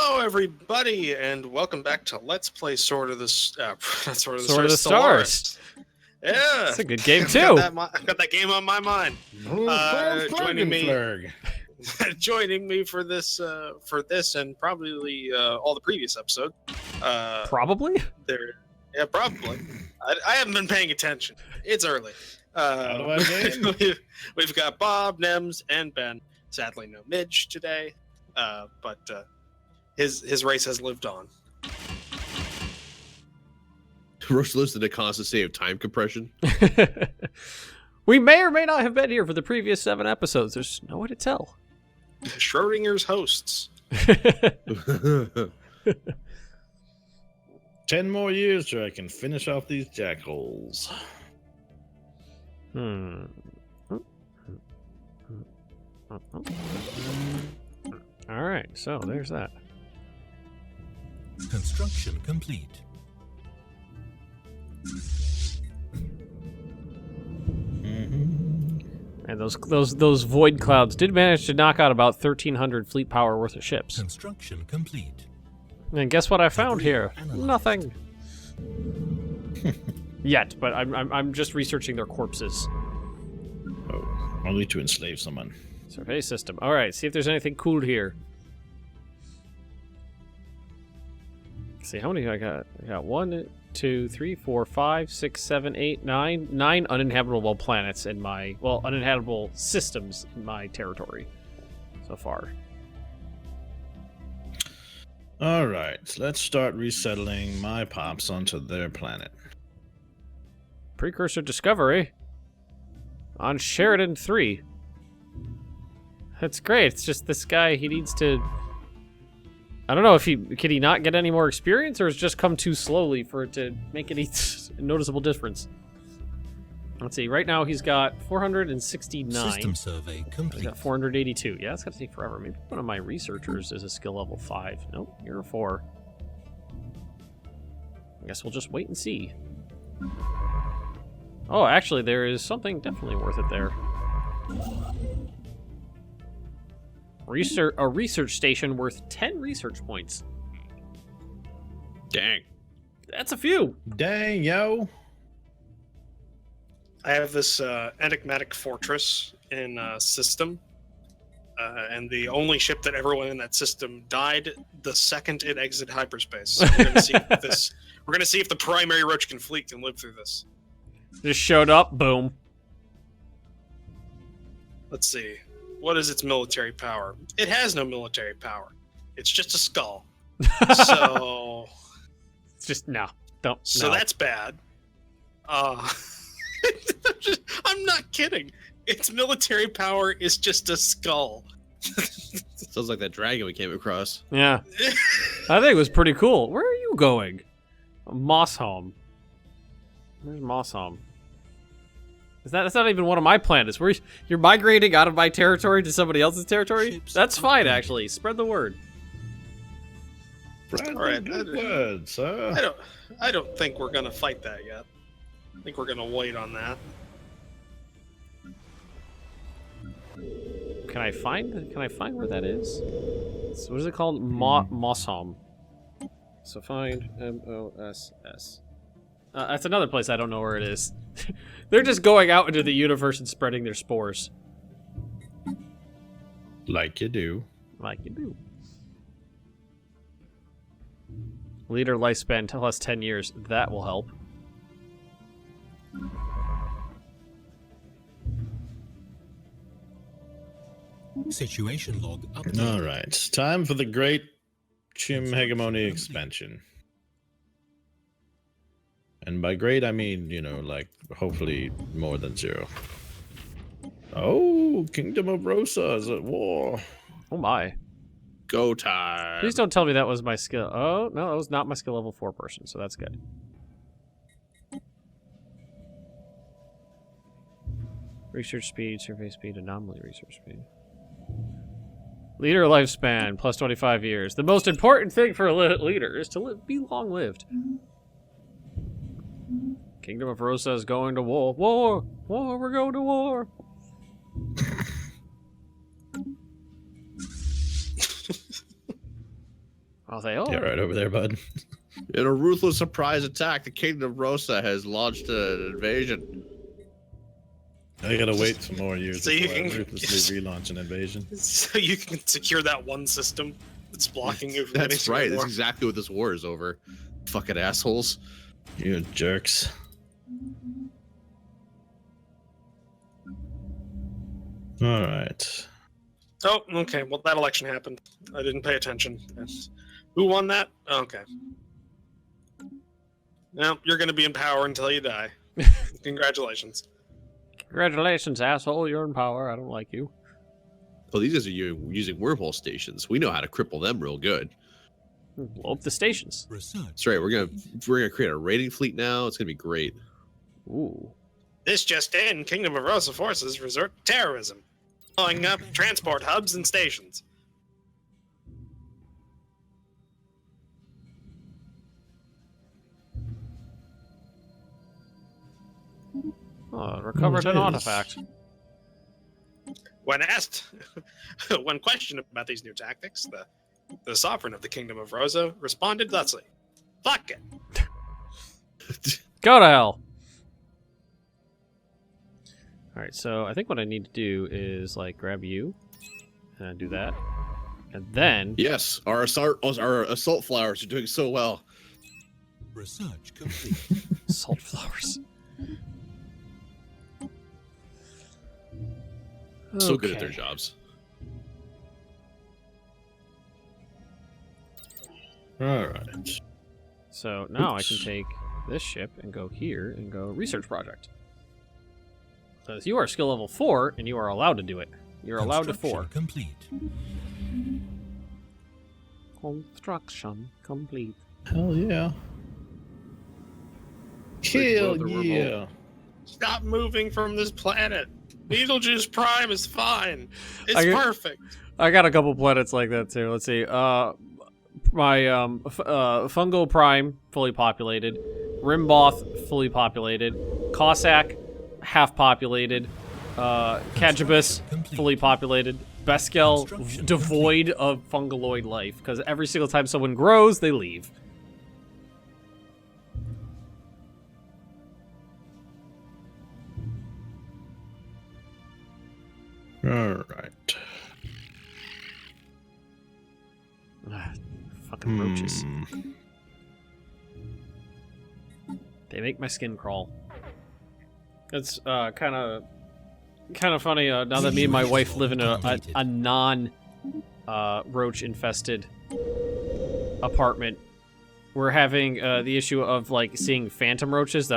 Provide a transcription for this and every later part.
Hello, everybody, and welcome back to Let's Play Sword of the Sword of the Stars. Yeah, it's a good game I've too. got that game on my mind. Joining me for this and probably all the previous episodes. Probably. Probably. I haven't been paying attention. It's early. We've got Bob, Nems, and Ben. Sadly, no Midge today, but his race has lived on. Roche lives in a constant state of time compression. We may or may not have been here for the previous 7 episodes. There's no way to tell. Schrodinger's hosts. 10 more years till I can finish off these jackholes. Alright, so there's that. Construction complete. And those void clouds did manage to knock out about 1,300 fleet power worth of ships. Construction complete. And guess what I found here? Nothing. Yet, but I'm just researching their corpses. Oh, only to enslave someone. Survey system. All right, see if there's anything cool here. Let's see how many I got. I got 1, 2, 3, 4, 5, 6, 7, 8, 9. 9 uninhabitable planets in my uninhabitable systems in my territory so far. All right, let's start resettling my pops onto their planet. Precursor discovery on Sheridan 3. That's great. It's just this guy, he needs to... I don't know if can he not get any more experience, or has just come too slowly for it to make any noticeable difference. Let's see. Right now he's got 469. System survey complete. He's got 482. Yeah, that's gonna take forever. Maybe one of my researchers is a skill level 5. Nope, you're a 4. I guess we'll just wait and see. Oh, actually, there is something definitely worth it there. A research station worth 10 research points. Dang. That's a few. Dang, yo. I have this enigmatic fortress in a system, and the only ship that everyone in that system died the second it exited hyperspace. So we're gonna see if we're gonna see if the primary Roachkin fleet can live through this. Just showed up, boom. Let's see. What is its military power? It has no military power. It's just a skull. So It's just no. Don't. So no. that's bad. I'm not kidding. Its military power is just a skull. Sounds like that dragon we came across. Yeah. I think it was pretty cool. Where are you going? Mossholm. Where's Mossholm? That's not even one of my planets. You're migrating out of my territory to somebody else's territory? That's fine, actually. Spread the word. Spread All right, the good word, sir. I don't think we're gonna fight that yet. I think we're gonna wait on that. Can I find where that is? So what is it called? Mossholm. So find MOSS. That's another place I don't know where it is. They're just going out into the universe and spreading their spores. Like you do. Like you do. Leader lifespan tell us 10 years. That will help. Situation log update. All right, time for the great Chim Hegemony expansion. And by great, I mean, like, hopefully more than 0. Oh, Kingdom of Rosa is at war. Oh my. Go time. Please don't tell me that was my skill. Oh, no, that was not my skill level 4 person, so that's good. Research speed, survey speed, anomaly research speed. Leader lifespan, plus 25 years. The most important thing for a leader is to be long-lived. Kingdom of Rosa is going to war. War! War! We're going to war! Oh, they are. Yeah, right over there, bud. In a ruthless surprise attack, the Kingdom of Rosa has launched an invasion. I gotta wait some more years So you before I can- ruthlessly relaunch an invasion. So you can secure that one system that's blocking you from getting That's through right. the That's war. exactly what this war is over. Fucking assholes. You jerks. All right. Oh, okay. Well, that election happened. I didn't pay attention. Yes. Who won that? Okay. Well, you're going to be in power until you die. Congratulations. Congratulations, asshole. You're in power. I don't like you. Well, these guys are using wormhole stations. We know how to cripple them real good. Blow up the stations. Research. That's right. We're gonna create a raiding fleet now. It's gonna be great. Ooh. This just in, Kingdom of Rosa forces resort to terrorism, blowing up transport hubs and stations. Oh, recovered an Yes. artifact. When asked, when questioned about these new tactics, the sovereign of the Kingdom of Rosa responded thusly: "Fuck it." Go to hell. All right, so I think what I need to do is like grab you and do that, and then Yes, our assault flowers are doing so well. Research complete. salt flowers. So good at their Okay. jobs. All right. So now I Oops. can take this ship and go here and go research project. Because you are skill level 4 and you are allowed to do it. You're allowed to 4. Construction complete. Construction complete. Hell yeah. Big Hell brother wormhole. yeah. Stop moving from this planet. Beetlejuice Prime is fine. It's I get- perfect. I got a couple planets like that too. Let's see. My Fungo Prime fully populated, Rimboth fully populated, Cossack half populated, Cagibus fully populated, Beskel devoid of fungaloid life because every single time someone grows, they leave. All right. Fucking roaches. Hmm. They make my skin crawl. It's kind of funny now that me and my wife live in a non roach infested apartment. We're having the issue of like seeing phantom roaches that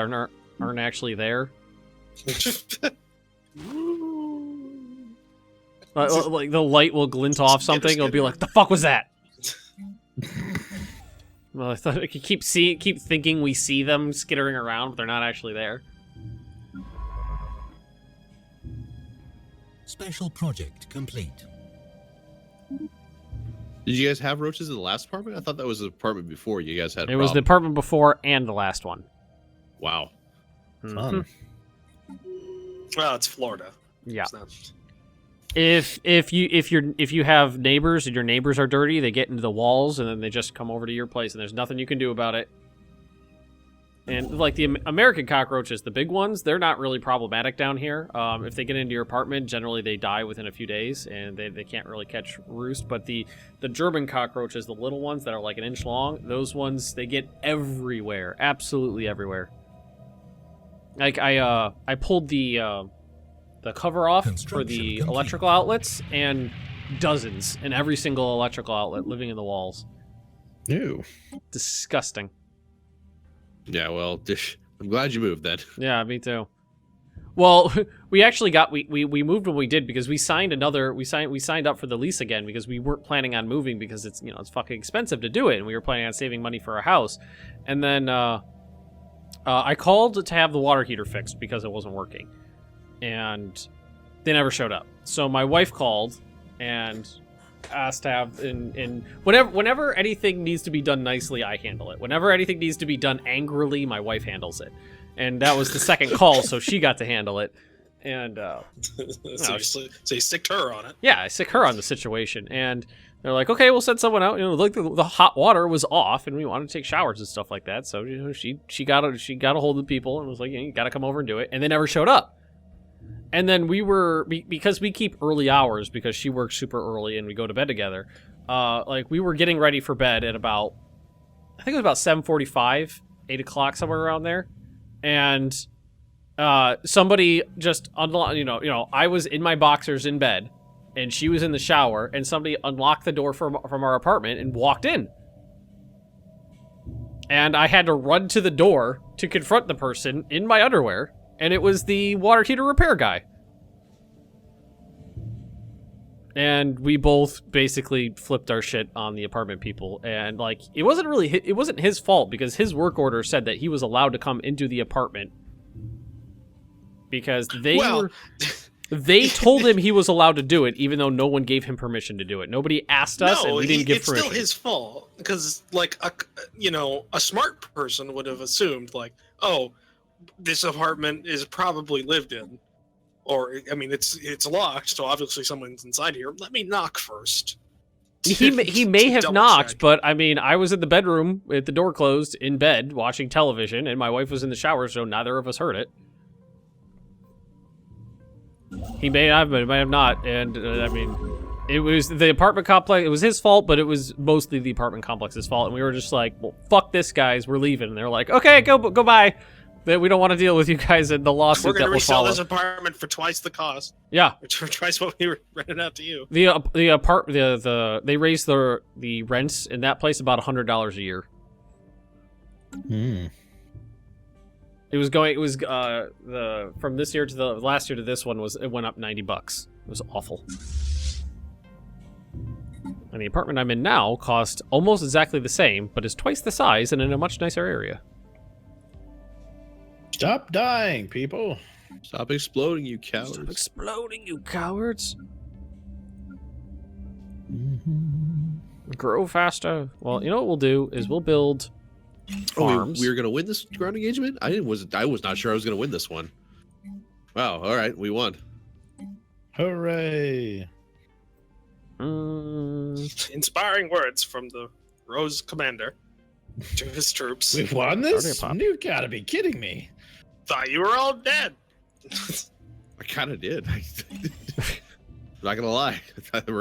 aren't actually there. Like the light will glint off something. It'll be like, "The fuck was that?" Well, I thought I could keep thinking we see them skittering around, but they're not actually there. Special project complete. Did you guys have roaches in the last apartment? I thought that was the apartment before you guys had. It was the apartment before and the last one. Wow. Fun. Well, it's Florida. Yeah. It's not- If you have neighbors and your neighbors are dirty, they get into the walls and then they just come over to your place and there's nothing you can do about it. And like the American cockroaches, the big ones, they're not really problematic down here. If they get into your apartment, generally they die within a few days and they can't really catch roost. But the German cockroaches, the little ones that are like an inch long, those ones, they get everywhere, absolutely everywhere. Like I pulled the cover off for Construction the complete. electrical outlets, and dozens in every single electrical outlet living in the walls. Ew. Disgusting. Yeah. Well, I'm glad you moved then. Yeah, me too. Well, we actually got we moved when we did because we signed up for the lease again because we weren't planning on moving because it's it's fucking expensive to do it and we were planning on saving money for a house. And then I called to have the water heater fixed because it wasn't working. And they never showed up. So my wife called and asked to have in whenever anything needs to be done nicely, I handle it. Whenever anything needs to be done angrily, my wife handles it. And that was the second call, so she got to handle it. And so you sticked her on it. yeah, I sick her on the situation. And They're like, okay, we'll send someone out. You know, like the hot water was off, and we wanted to take showers and stuff like that. So you know, she got a hold of the people and was like, you got to come over and do it. And they never showed up. And then we were because we keep early hours because she works super early and we go to bed together. Like we were getting ready for bed at about, I think it was about 7:45, 8 o'clock, somewhere around there, and somebody just unlocked. You know, I was in my boxers in bed. And she was in the shower, and somebody unlocked the door from our apartment and walked in. And I had to run to the door to confront the person in my underwear, and it was the water heater repair guy. And we both basically flipped our shit on the apartment people, and like it wasn't his fault because his work order said that he was allowed to come into the apartment because They told him he was allowed to do it, even though no one gave him permission to do it. Nobody asked us, and we didn't give permission. It's still his fault because, like, a smart person would have assumed, like, oh, this apartment is probably lived in, or I mean, it's locked, so obviously someone's inside here. Let me knock first. He may have knocked, but I mean, I was in the bedroom with the door closed, in bed, watching television, and my wife was in the shower, so neither of us heard it. He may have, but he may have not, and I mean, it was the apartment complex. It was his fault, but it was mostly the apartment complex's fault. And we were just like, "Well, fuck this, guys. We're leaving." And they're like, "Okay, go bye. We don't want to deal with you guys in the lawsuit that will follow." We're gonna resell this apartment for twice the cost. Yeah, for twice what we were renting out to you. They raised the rents in that place about $100 a year. Hmm. From this year to the last year to this one it went up $90. It was awful. And the apartment I'm in now cost almost exactly the same, but is twice the size and in a much nicer area. Stop dying, people. Stop exploding, you cowards. Stop exploding, you cowards. Grow faster. Well, you know what we'll do is we'll build farms. Oh, we were gonna win this ground engagement? I was not sure I was gonna win this one. Wow, alright, we won. Hooray. Inspiring words from the Rose commander to his troops. We've won this? You've gotta be kidding me. Thought you were all dead. I kinda did. I'm not gonna lie. I thought they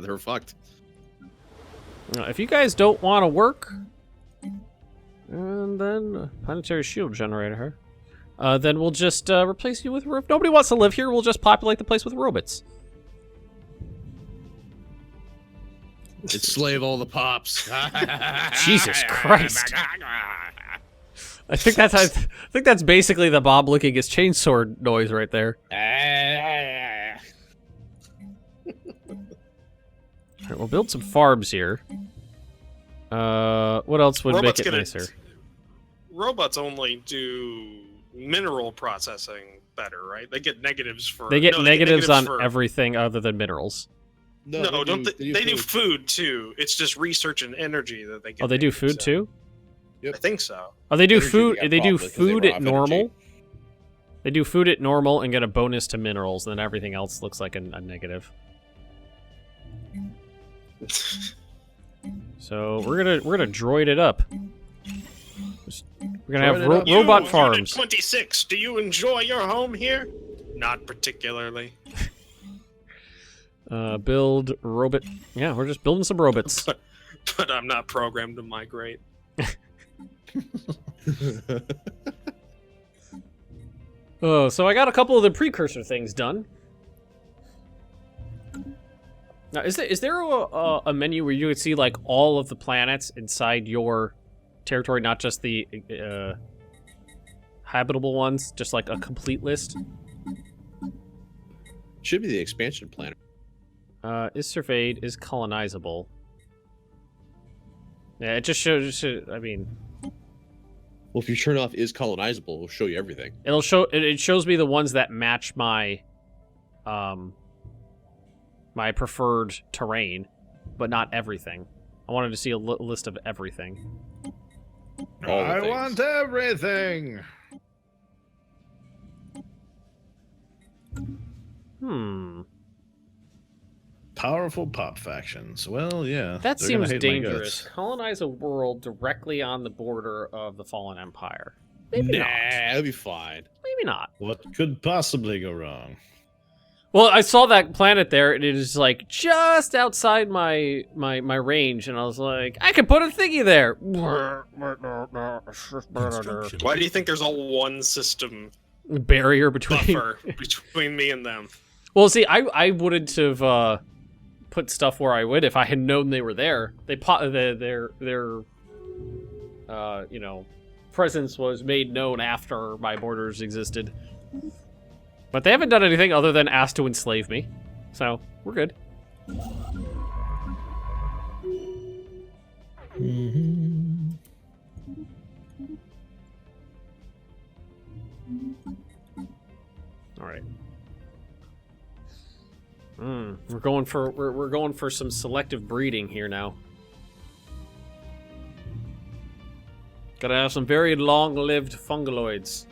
were fucked. If you guys don't want to work, and then planetary shield generator, then we'll just replace you with. If nobody wants to live here, we'll just populate the place with robots. Enslave all the pops. Jesus Christ! I think that's basically the Bob licking his chainsaw noise right there. All right, we'll build some farms here. What else would make it nicer? Robots only do mineral processing better, right? They get negatives for. They get negatives on everything other than minerals. No, they do food too. It's just research and energy that they get. Oh, they do food too? Yep. I think so. Oh, they do food. They do food at normal. Energy. They do food at normal and get a bonus to minerals, and then everything else looks like a negative. So we're gonna droid it up. We're gonna have robot farms. 26. Do you enjoy your home here? Not particularly. Build robot. Yeah, we're just building some robots. But I'm not programmed to migrate. Oh, so I got a couple of the precursor things done. Now, is there a menu where you would see like all of the planets inside your territory, not just the habitable ones, just like a complete list? Should be the expansion planet. Is surveyed, is colonizable. Yeah, it just shows. I mean, well, if you turn off is colonizable, it'll show you everything. It'll show. It shows me the ones that match my, my preferred terrain, but not everything. I wanted to see a list of everything. I want everything. powerful pop factions. Well, yeah. That they're gonna seems hate my dangerous. guts. Colonize a world directly on the border of the Fallen Empire. Maybe Nah, not. that'll be fine. Maybe not. What could possibly go wrong? Well, I saw that planet there, and it is like just outside my range, and I was like, I could put a thingy there. Construction. Why do you think there's all one system Barrier between. buffer between me and them? Well, see, I wouldn't have put stuff where I would if I had known they were there. Their you know, presence was made known after my borders existed. But they haven't done anything other than ask to enslave me. So, we're good. Alright. We're going for some selective breeding here now. Gotta have some very long-lived fungaloids.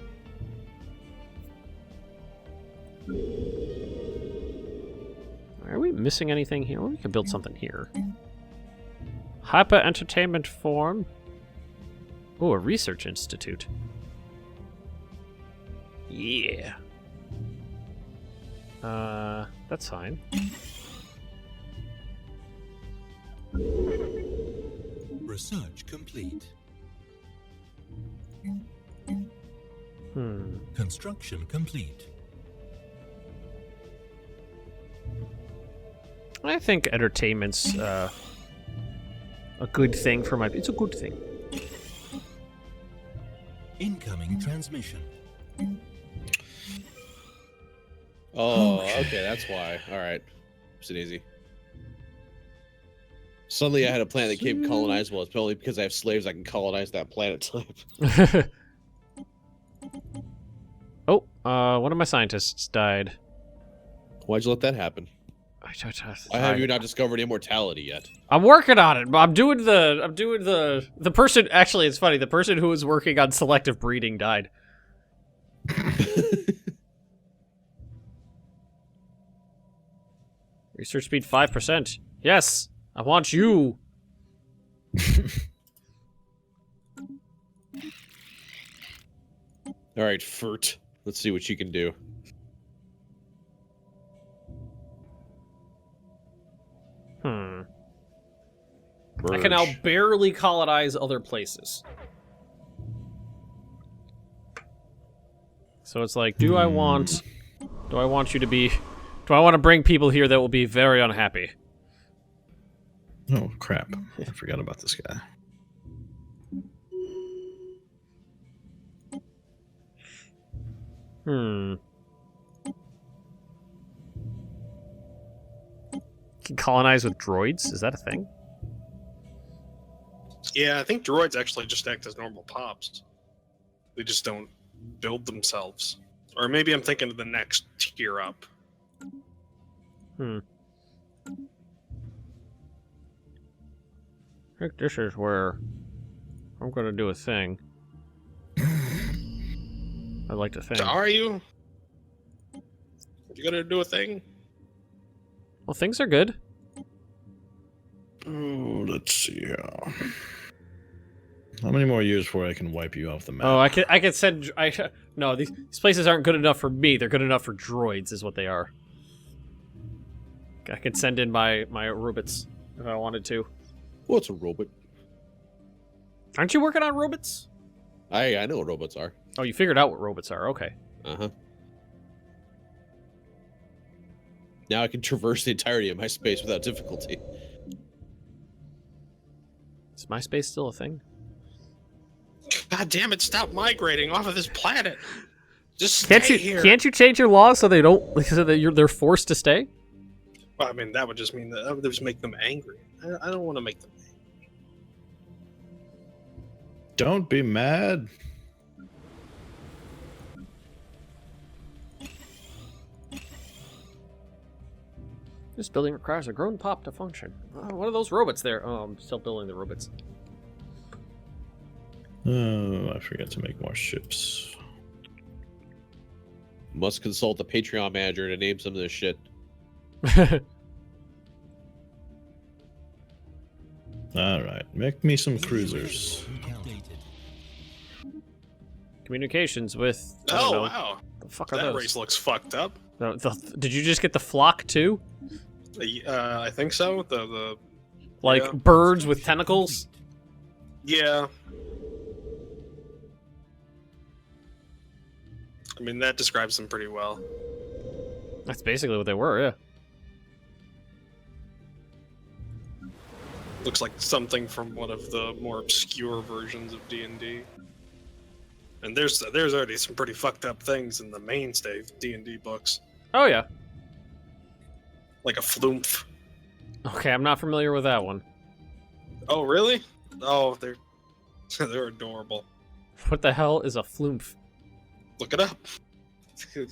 Are we missing anything here? Well, we could build something here. Hyper entertainment form. Oh, a research institute. Yeah. That's fine. Research complete. Hmm. Construction complete. I think entertainment's a good thing for my. It's a good thing. Incoming transmission. Oh, okay, that's why. All right, it's easy. Suddenly, I had a planet that became colonizable. It's probably because I have slaves. I can colonize that planet type. Oh, one of my scientists died. Why'd you let that happen? Why have you not discovered immortality yet? I'm working on it. I'm doing the person. Actually, it's funny. The person who was working on selective breeding died. Research speed 5%. Yes, I want you. All right, Furt. Let's see what you can do. I can now Merge. barely colonize other places. So it's like, do I want you to be... Do I want to bring people here that will be very unhappy? Oh, crap. I forgot about this guy. Can colonize with droids? Is that a thing? Yeah, I think droids actually just act as normal pops. They just don't build themselves. Or maybe I'm thinking of the next tier up. I think this is where I'm going to do a thing. I'd like to think. So are you? You gonna do a thing? Well, things are good. Oh, let's see here. How many more years before I can wipe you off the map? Oh, I could send. No, these places aren't good enough for me. They're good enough for droids, is what they are. I could send in my robots if I wanted to. What's a robot? Aren't you working on robots? I know what robots are. Oh, you figured out what robots are. Okay. Uh-huh. Now I can traverse the entirety of my space without difficulty. Is MySpace still a thing? God damn it! Stop migrating off of this planet. Just stay here. Can't you change your laws so they don't so that they're forced to stay? Well, I mean, that would just mean that would just make them angry. I don't want to make them angry. Don't be mad. This building requires a grown pop to function. Oh, what are those robots there? Oh, I'm still building the robots. Oh, I forgot to make more ships. Must consult the Patreon manager to name some of this shit. All right, make me some cruisers. Updated. Communications with. I don't Oh know. wow, The fuck are that those? race looks fucked up. Did you just get the flock too? I think so. The Like Yeah. birds with tentacles? yeah. I mean, that describes them pretty well. That's basically what they were, yeah. Looks like something from one of the more obscure versions of D&D. And there's already some pretty fucked up things in the mainstay D&D books, Oh yeah. like a flumph. Okay, I'm not familiar with that one. Oh really? Oh, they're they're adorable. What the hell is a flumph? Look it up.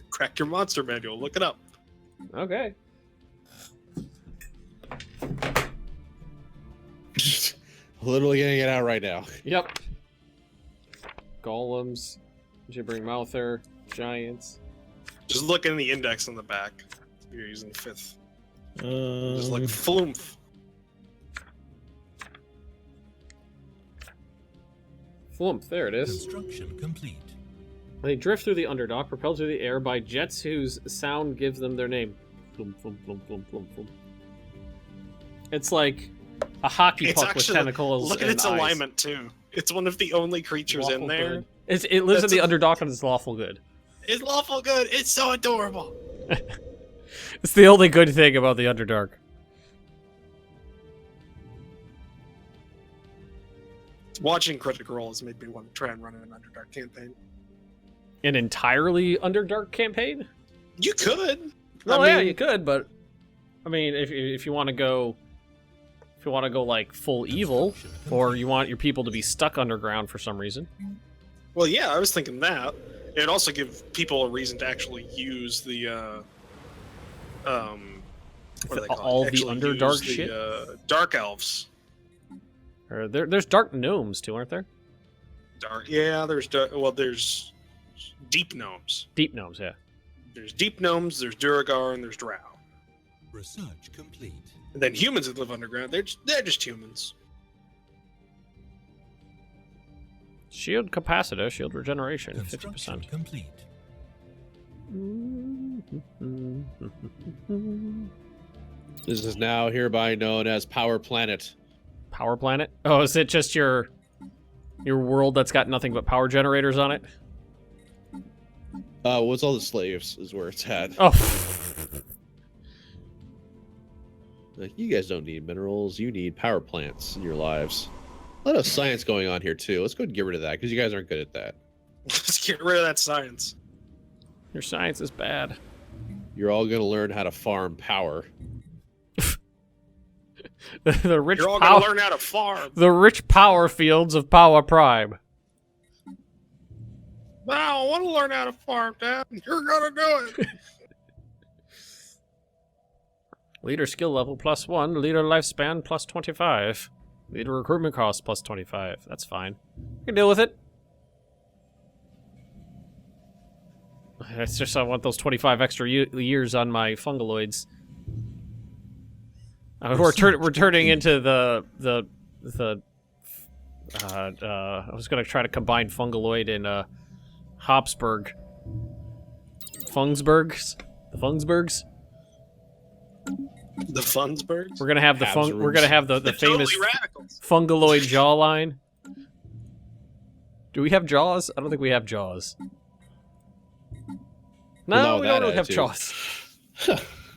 Crack your monster manual. Look it up. Okay. Literally getting it out right now. Yep. Golems, gibbering mouther, giants. Just look in the index on the back. You're using 5th. Just like Um, flumph. Flumph, there it is. Construction complete. They drift through the underdock, propelled through the air by jets whose sound gives them their name. Flump, flump, flump, flump, flump, flump. It's like a hockey It's puck with actually- tentacles. Look at and its eyes. alignment too. It's one of the only creatures in Lawful there. good. It lives That's in the underdock and it's lawful good. It's lawful good. It's so adorable. It's the only good thing about the Underdark. Watching Critical Role has made me want to try and run an Underdark campaign. An entirely Underdark campaign? You could. Well, I yeah, mean, you could, but I mean, if you want to go, like full evil, or you want your people to be stuck underground for some reason. Well, yeah, I was thinking that. It'd also give people a reason to actually use the, what do they call All it? the Actually Underdark use shit? Dark Elves. Or there's dark gnomes too, aren't there? There's deep gnomes. Deep gnomes, yeah. There's deep gnomes, there's Duragar, and there's Drow. Research complete. And then humans that live underground, they're just humans. Shield capacitor, shield regeneration, Construction 50%. complete. This is now hereby known as Power Planet. Power planet? Oh, is it just your world that's got nothing but power generators on it? What's all the slaves is where it's at. Oh, Like, you guys don't need minerals. You need power plants in your lives. A lot of science going on here too. Let's go ahead and get rid of that because you guys aren't good at that. Let's get rid of that science. your science is bad. You're all gonna learn how to farm power. the rich You're all power, gonna learn how to farm. the rich power fields of Power Prime. No, I want to learn how to farm, Dad. You're gonna do it. Leader skill level +1, leader lifespan +25, leader recruitment cost +25. That's fine. I can deal with it. It's just I want those 25 extra years on my fungaloids. We're turning into the I was gonna try to combine fungaloid and Habsburg. Fungsbergs? The Fungsbergs? The Funsbergs? We're gonna have the we're gonna have the They're famous totally radicals. fungaloid jawline. Do we have jaws? I don't think we have jaws. No, Well, we that don't really have attitude. jaws.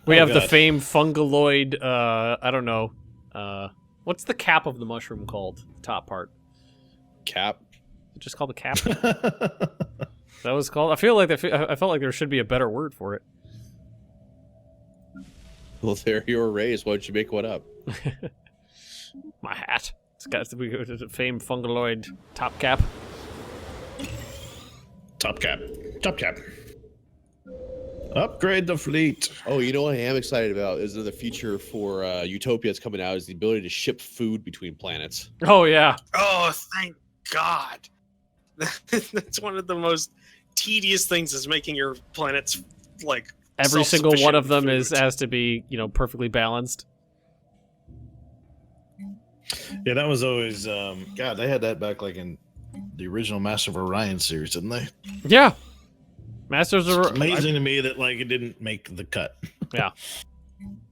We Oh, have the God. famed fungaloid. I don't know. What's the cap of the mushroom called? The top part. Cap. Is it just called the cap? That was called. I feel like I felt like there should be a better word for it. Well, there you were raised. Why don't you make one up? My hat. It's got the famed fungaloid top cap. Top cap. Top cap. Upgrade the fleet. Oh, you know what I am excited about is another feature for Utopia that's coming out is the ability to ship food between planets. Oh yeah. Oh, thank God. That's one of the most tedious things is making your planets like Every single one of them self-sufficient has to be, perfectly balanced. Yeah, that was always God. They had that back like in the original Master of Orion series, didn't they? Yeah. Masters It's of amazing to me that like it didn't make the cut. Yeah.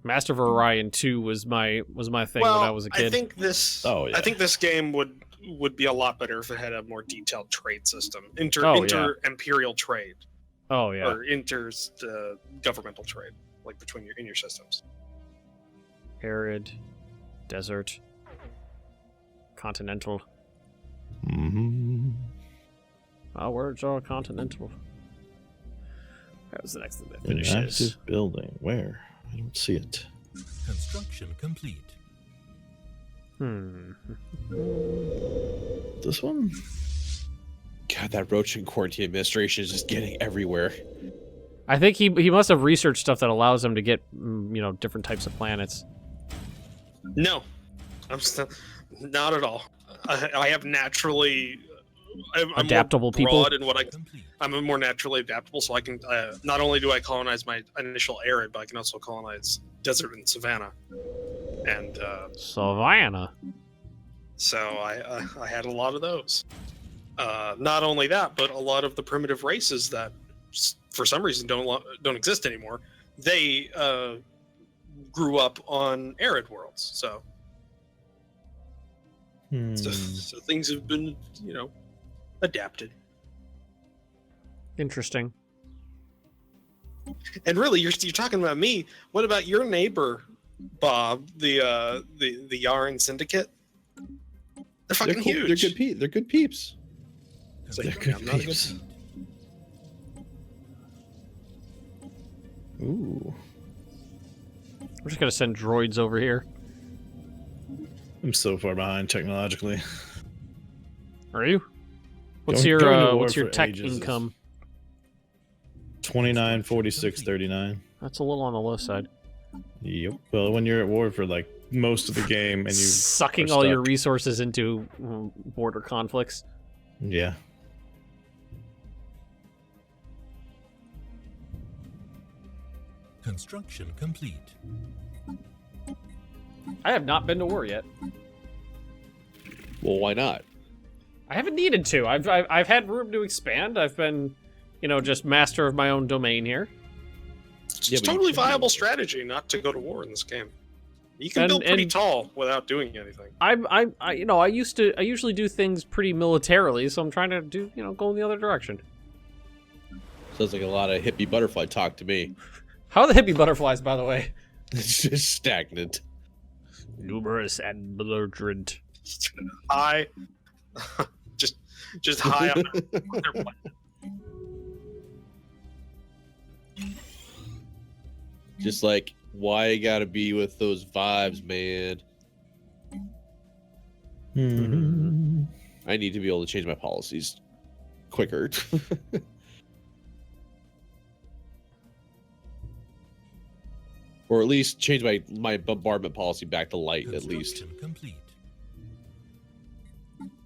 Master of Orion 2 was my thing Well, when I was a kid. I think this. Oh, yeah. I think this game would be a lot better if it had a more detailed trade system, Oh, yeah. inter-imperial trade, Oh yeah. or inter-governmental trade, like between your systems. Arid, desert, continental. Mm-hmm. Oh, words all continental. That was the next thing that An finishes. active building. Where? I don't see it. Construction complete. This one? God, that roach and quarantine administration is just getting everywhere. I think he must have researched stuff that allows him to get different types of planets. No, I'm still not at all. I have naturally. I'm Adaptable more people? broad in what Complete. I'm more naturally adaptable, so I can not only do I colonize my initial arid, but I can also colonize desert and savanna. And Savannah. so I had a lot of those. Not only that, but a lot of the primitive races that, for some reason, don't exist anymore. They grew up on arid worlds, so things have been adapted. Interesting. And really, you're talking about me. What about your neighbor, Bob? The Yarn Syndicate. They're fucking huge. They're good peeps. So They're I'm good not a peeps. Ooh. We're just gonna send droids over here. I'm so far behind technologically. Are you? What's Going to war your for tech ages is- income? 29, 46, 39. That's a little on the low side. Yep. Well, when you're at war for like most of the game and you Sucking are all your stuck. resources into border conflicts. Yeah. Construction complete. I have not been to war yet. Well, why not? I haven't needed to. I've had room to expand. I've been, just master of my own domain here. It's Yeah, a but you totally should be viable able- strategy not to go to war in this game. You can And- build pretty and- tall without doing anything. I usually do things pretty militarily, so I'm trying to go in the other direction. Sounds like a lot of hippie butterfly talk to me. How are the hippie butterflies, by the way? It's just stagnant. Numerous and belligerent. High, just high on their planet. Just like, why you gotta be with those vibes, man? Mm-hmm. I need to be able to change my policies quicker. Or at least change my bombardment policy back to light, at least. Construction complete.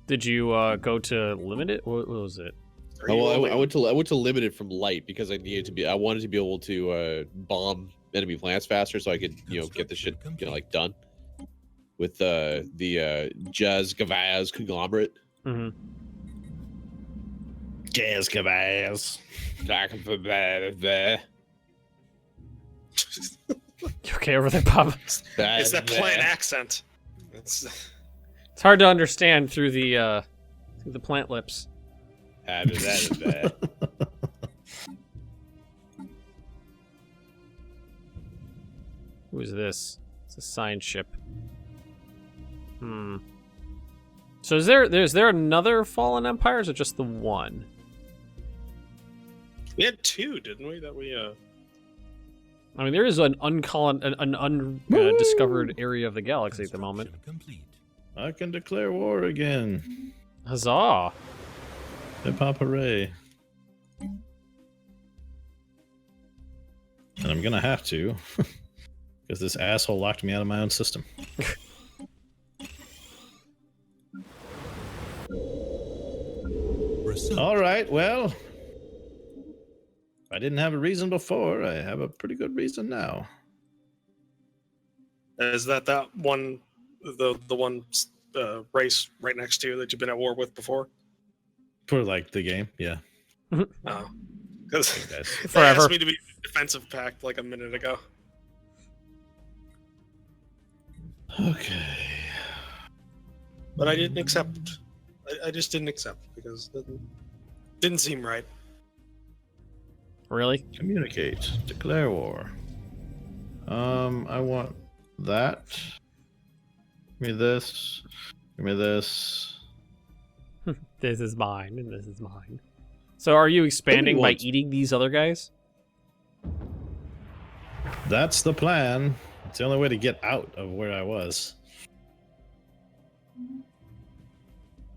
Did you go to limited? What was it? Are Oh, you well, only- I went to limited from light because I wanted to be able to bomb enemy plants faster so I could get the shit done with the Jazz Gavaz conglomerate. Mm-hmm. Jazz Gavaz. You okay over there, Bob? It's that plant accent. It's It's hard to understand through the plant lips. Who is this? It's a science ship. So is there another fallen empire, or is it just the one? we had two, didn't we? That we I mean, there is an undiscovered area of the galaxy at the moment. Construction complete. I can declare war again. Huzzah! Hip hop hooray. And I'm gonna have to. Because this asshole locked me out of my own system. Research. Alright, well. If I didn't have a reason before, I have a pretty good reason now. is that one The one race right next to you that you've been at war with before? For like the game, yeah. Oh, because Thanks, guys. they Forever. asked me to be defensive pact like a minute ago. Okay. But I didn't accept. I just didn't accept because it didn't seem right. Really? Communicate. Declare war. I want that. Give me this. Give me this. This is mine, and this is mine. So are you expanding by wants- eating these other guys? That's the plan. It's the only way to get out of where I was.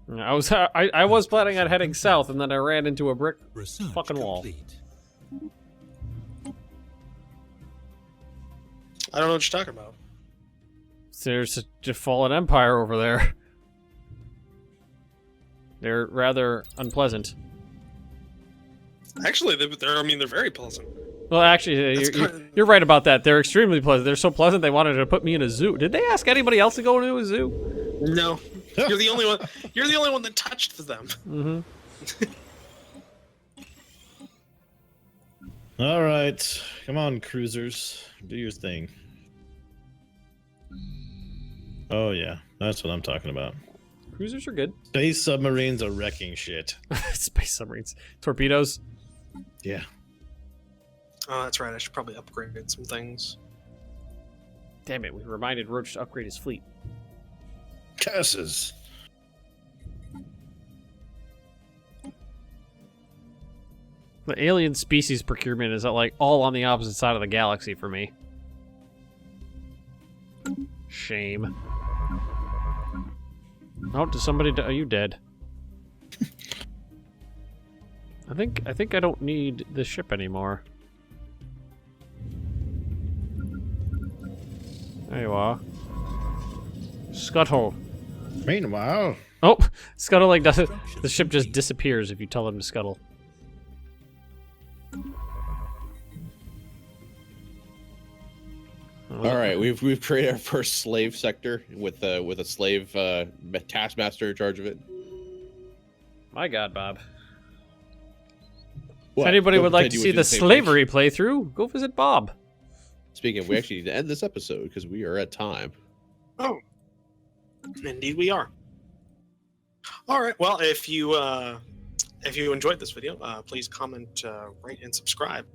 I was planning on heading south, and then I ran into a brick Research fucking wall. complete. I don't know what you're talking about. There's a fallen empire over there. They're rather unpleasant. Actually, they're very pleasant. Well, actually, you're right about that. They're extremely pleasant. They're so pleasant they wanted to put me in a zoo. Did they ask anybody else to go into a zoo? No, you're the only one. You're the only one that touched them. Mm-hmm. All right. Come on, cruisers. Do your thing. Oh, yeah. That's what I'm talking about. Cruisers are good. Space submarines are wrecking shit. Space submarines. Torpedoes. Yeah. Oh, that's right. I should probably upgrade some things. Damn it, we reminded Roach to upgrade his fleet. Curses. The alien species procurement is like all on the opposite side of the galaxy for me. Shame. Oh, did somebody are you dead? I think I don't need this ship anymore. There you are. Scuttle. Meanwhile, Oh, scuttling doesn't. The ship just disappears if you tell him to scuttle. All right, we've created our first slave sector with a slave taskmaster in charge of it. My God, Bob. What? If anybody Don't would like pretend to you see would do the same slavery playthrough, go visit Bob. thing. Speaking of, we actually need to end this episode because we are at time. Oh, indeed we are. All right. Well, if you enjoyed this video, please comment, rate, and subscribe.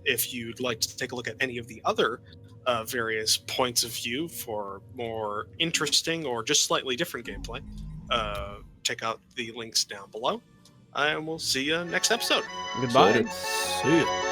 If you'd like to take a look at any of the other various points of view for more interesting or just slightly different gameplay, check out the links down below. And we'll see you next episode. Goodbye. So, see ya.